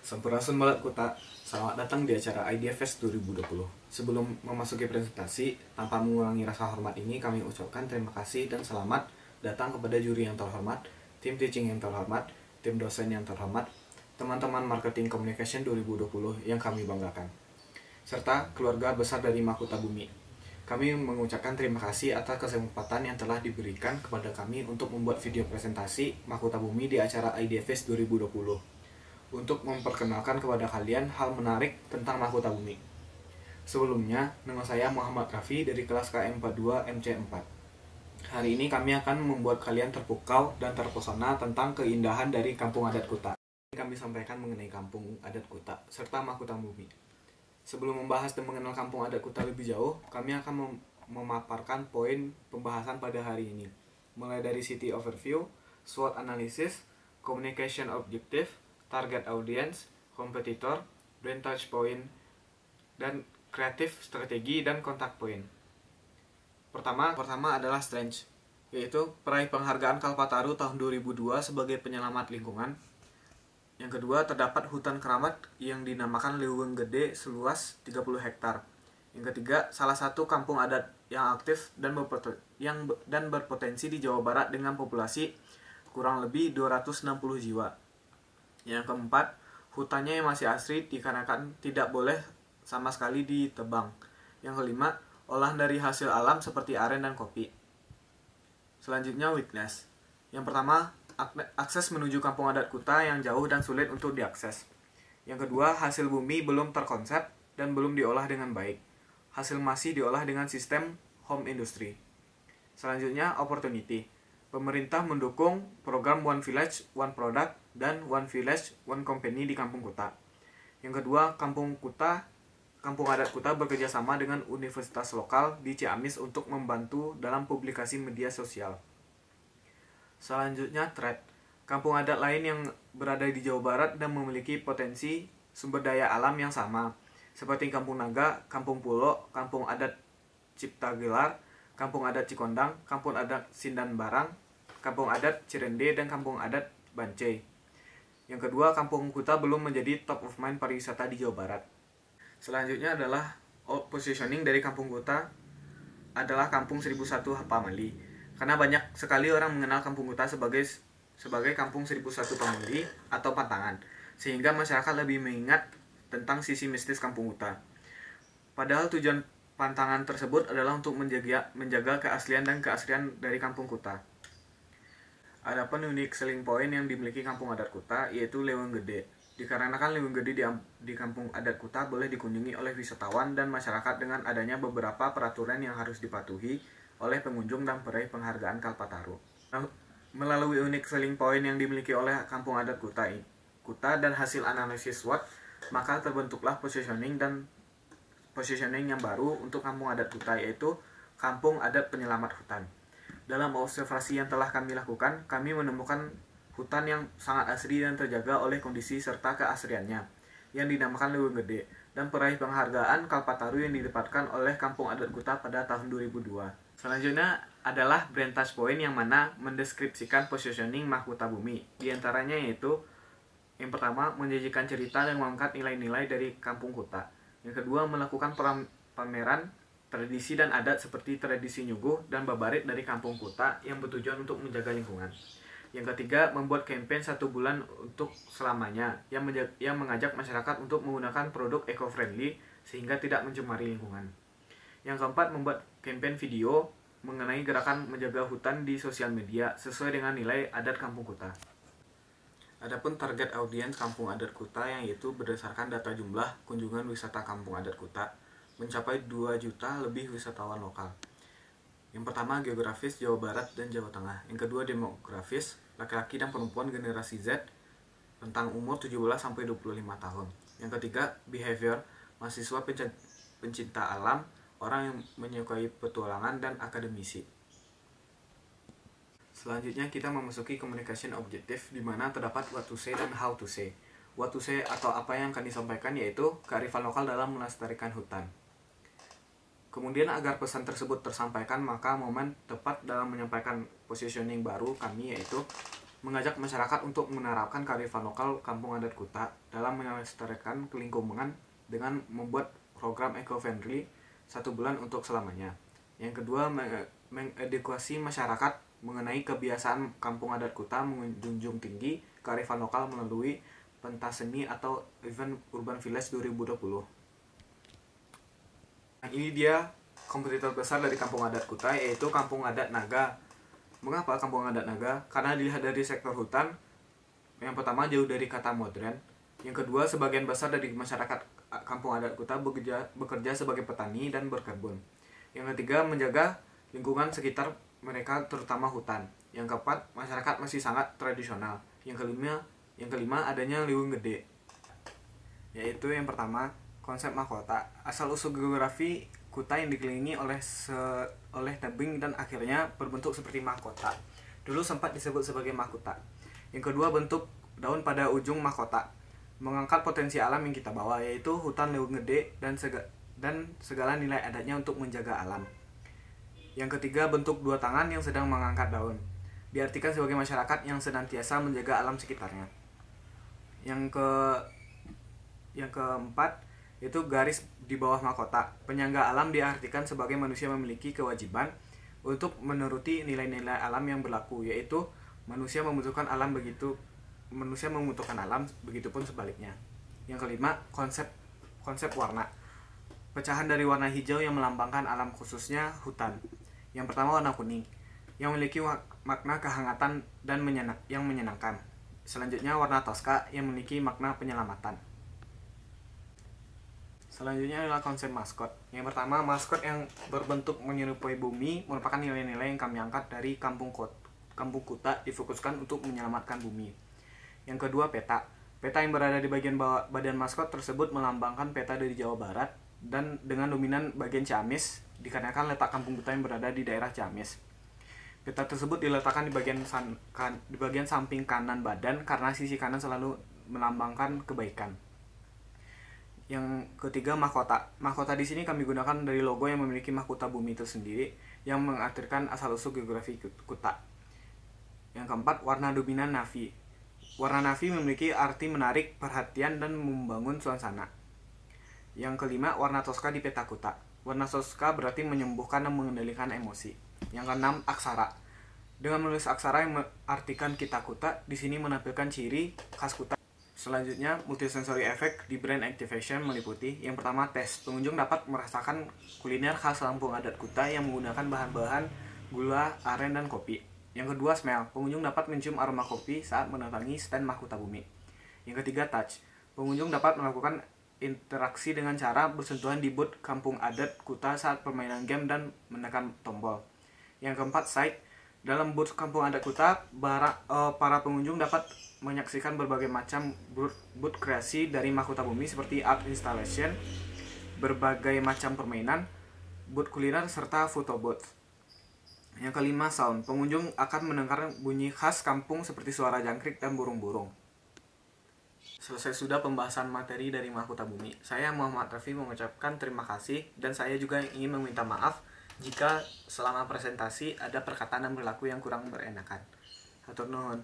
Sampurasun Balat Kota, selamat datang di acara IDFest 2020. Sebelum memasuki presentasi, tanpa mengurangi rasa hormat ini, kami ucapkan terima kasih dan selamat datang kepada juri yang terhormat, tim teaching yang terhormat, tim dosen yang terhormat, teman-teman marketing communication 2020 yang kami banggakan, serta keluarga besar dari Mahkota Bumi. Kami mengucapkan terima kasih atas kesempatan yang telah diberikan kepada kami untuk membuat video presentasi Mahkota Bumi di acara IDFest 2020. Untuk memperkenalkan kepada kalian hal menarik tentang Mahkota Bumi. Sebelumnya, nama saya Muhammad Raffi dari kelas KM42 MC4. Hari ini kami akan membuat kalian terpukau dan terpesona tentang keindahan dari Kampung Adat Kuta. Kami sampaikan mengenai Kampung Adat Kuta serta Mahkota Bumi. Sebelum membahas dan mengenal Kampung Adat Kuta lebih jauh, kami akan memaparkan poin pembahasan pada hari ini. Mulai dari city overview, SWOT analysis, communication objective, target audience, kompetitor, brand touch point, dan kreatif strategi dan kontak point. Pertama adalah strength, yaitu peraih penghargaan Kalpataru tahun 2002 sebagai penyelamat lingkungan. Yang kedua, terdapat hutan keramat yang dinamakan Leuweung Gede seluas 30 hektar. Yang ketiga, salah satu kampung adat yang aktif dan berpotensi di Jawa Barat dengan populasi kurang lebih 260 jiwa. Yang keempat, hutannya yang masih asri dikarenakan tidak boleh sama sekali ditebang. Yang kelima, olahan dari hasil alam seperti aren dan kopi. Selanjutnya, weakness. Yang pertama, akses menuju Kampung Adat Kuta yang jauh dan sulit untuk diakses. Yang kedua, hasil bumi belum terkonsep dan belum diolah dengan baik. Hasil masih diolah dengan sistem home industry. Selanjutnya, opportunity. Pemerintah mendukung program One Village, One Product, dan One Village, One Company di Kampung Kuta. Yang kedua, Kampung Adat Kuta bekerjasama dengan universitas lokal di Ciamis untuk membantu dalam publikasi media sosial. Selanjutnya, threat. Kampung adat lain yang berada di Jawa Barat dan memiliki potensi sumber daya alam yang sama, seperti Kampung Naga, Kampung Pulo, Kampung Adat Cipta Gelar, Kampung Adat Cikondang, Kampung Adat Sindan Barang, Kampung Adat Cirende, dan Kampung Adat Bancai. Yang kedua, Kampung Kuta belum menjadi top of mind pariwisata di Jawa Barat. Selanjutnya adalah positioning dari Kampung Kuta adalah Kampung 1001 Pamali. Karena banyak sekali orang mengenal Kampung Kuta sebagai Kampung 1001 Pamali atau Pantangan, sehingga masyarakat lebih mengingat tentang sisi mistis Kampung Kuta. Padahal tujuan Pantangan tersebut adalah untuk menjaga keaslian dari Kampung Kuta. Adapun unique selling point yang dimiliki Kampung Adat Kuta yaitu Leuweung Gede. Dikarenakan Leuweung Gede di Kampung Adat Kuta boleh dikunjungi oleh wisatawan dan masyarakat dengan adanya beberapa peraturan yang harus dipatuhi oleh pengunjung dan peraih penghargaan Kalpataru. Melalui unique selling point yang dimiliki oleh Kampung Adat Kuta dan hasil analisis SWOT, maka terbentuklah positioning yang baru untuk Kampung Adat Kuta, yaitu Kampung Adat Penyelamat Hutan. Dalam observasi yang telah kami lakukan, kami menemukan hutan yang sangat asri dan terjaga oleh kondisi serta keasriannya, yang dinamakan Leuweung Gede, dan peraih penghargaan Kalpataru yang didapatkan oleh Kampung Adat Kuta pada tahun 2002. Selanjutnya adalah brand touch point yang mana mendeskripsikan positioning Mahkota Bumi. Di antaranya yaitu, yang pertama, menyajikan cerita dan mengangkat nilai-nilai dari Kampung Kuta. Yang kedua, melakukan pameran tradisi dan adat seperti tradisi nyuguh dan babarit dari Kampung Kuta yang bertujuan untuk menjaga lingkungan. Yang ketiga, membuat campaign 1 bulan untuk selamanya yang mengajak masyarakat untuk menggunakan produk eco-friendly sehingga tidak mencemari lingkungan. Yang keempat, membuat campaign video mengenai gerakan menjaga hutan di sosial media sesuai dengan nilai adat Kampung Kuta. Adapun target audiens Kampung Adat Kuta yang yaitu berdasarkan data jumlah kunjungan wisata Kampung Adat Kuta mencapai 2 juta lebih wisatawan lokal. Yang pertama, geografis Jawa Barat dan Jawa Tengah. Yang kedua, demografis laki-laki dan perempuan generasi Z rentang umur 17-25 tahun. Yang ketiga, behavior mahasiswa pencinta alam, orang yang menyukai petualangan, dan akademisi. Selanjutnya kita memasuki communication objective, di mana terdapat what to say dan how to say. What to say atau apa yang akan disampaikan yaitu kearifan lokal dalam melestarikan hutan. Kemudian agar pesan tersebut tersampaikan, maka momen tepat dalam menyampaikan positioning baru kami yaitu mengajak masyarakat untuk menerapkan kearifan lokal kampung adat Kuta dalam melestarikan lingkungan dengan membuat program eco-friendly 1 bulan untuk selamanya. Yang kedua, mengedukasi masyarakat mengenai kebiasaan kampung adat Kuta menjunjung tinggi kearifan lokal melalui pentas seni atau event Urban Village 2020. Nah, ini dia kompetitor besar dari kampung adat Kuta, yaitu kampung adat Naga. Mengapa kampung adat Naga? Karena dilihat dari sektor hutan, yang pertama jauh dari kata modern. Yang kedua, sebagian besar dari masyarakat kampung adat Kuta bekerja sebagai petani dan berkebun. Yang ketiga, menjaga lingkungan sekitar mereka, terutama hutan. Yang keempat, masyarakat masih sangat tradisional. Yang kelima adanya liung gede. Yaitu yang pertama, konsep mahkota. Asal-usul geografi Kuta yang dikelilingi oleh tebing dan akhirnya berbentuk seperti mahkota. Dulu sempat disebut sebagai mahkota. Yang kedua, bentuk daun pada ujung mahkota. Mengangkat potensi alam yang kita bawa, yaitu hutan liung gede dan segala nilai adatnya untuk menjaga alam. Yang ketiga, bentuk 2 tangan yang sedang mengangkat daun. Diartikan sebagai masyarakat yang senantiasa menjaga alam sekitarnya. Yang keempat, itu garis di bawah mahkota. Penyangga alam diartikan sebagai manusia memiliki kewajiban untuk menuruti nilai-nilai alam yang berlaku, yaitu manusia membutuhkan alam, begitupun sebaliknya. Yang kelima, konsep warna. Pecahan dari warna hijau yang melambangkan alam, khususnya hutan. Yang pertama, warna kuning yang memiliki makna kehangatan dan yang menyenangkan. Selanjutnya, warna toska yang memiliki makna penyelamatan. Selanjutnya adalah konsep maskot. Yang pertama, maskot yang berbentuk menyerupai bumi merupakan nilai-nilai yang kami angkat dari kampung Kuta difokuskan untuk menyelamatkan bumi. Yang kedua, peta. Peta yang berada di bagian bawah badan maskot tersebut melambangkan peta dari Jawa Barat dan dengan dominan bagian Ciamis, dikarenakan letak kampung Kuta yang berada di daerah Ciamis. Peta tersebut diletakkan di bagian samping kanan badan karena sisi kanan selalu melambangkan kebaikan. Yang ketiga, mahkota. Mahkota di sini kami gunakan dari logo yang memiliki mahkota bumi tersendiri yang mengartikan asal-usul geografi Kuta. Yang keempat, warna dominan navy. Warna navy memiliki arti menarik perhatian dan membangun suasana. Yang kelima, warna toska di peta Kuta. Warna toska berarti menyembuhkan dan mengendalikan emosi. Yang keenam, aksara. Dengan menulis aksara yang mengartikan kita Kuta, di sini menampilkan ciri khas Kuta. Selanjutnya, multisensory effect di brand activation meliputi: yang pertama, tes. Pengunjung dapat merasakan kuliner khas kampung adat Kuta yang menggunakan bahan-bahan gula, aren, dan kopi. Yang kedua, smell. Pengunjung dapat mencium aroma kopi saat mendatangi stand mahkota bumi. Yang ketiga, touch. Pengunjung dapat melakukan interaksi dengan cara bersentuhan di booth kampung adat Kuta saat permainan game dan menekan tombol. Yang keempat, sight. Dalam booth kampung adat Kuta, para pengunjung dapat menyaksikan berbagai macam booth kreasi dari mahkota bumi seperti art installation, berbagai macam permainan, booth kuliner, serta foto booth. Yang kelima, sound. Pengunjung akan mendengar bunyi khas kampung seperti suara jangkrik dan burung-burung. Selesai sudah pembahasan materi dari mahkota bumi. Saya Muhammad Rafi mengucapkan terima kasih, dan saya juga ingin meminta maaf jika selama presentasi ada perkataan dan perilaku yang kurang berenakan. Hatur nuhun.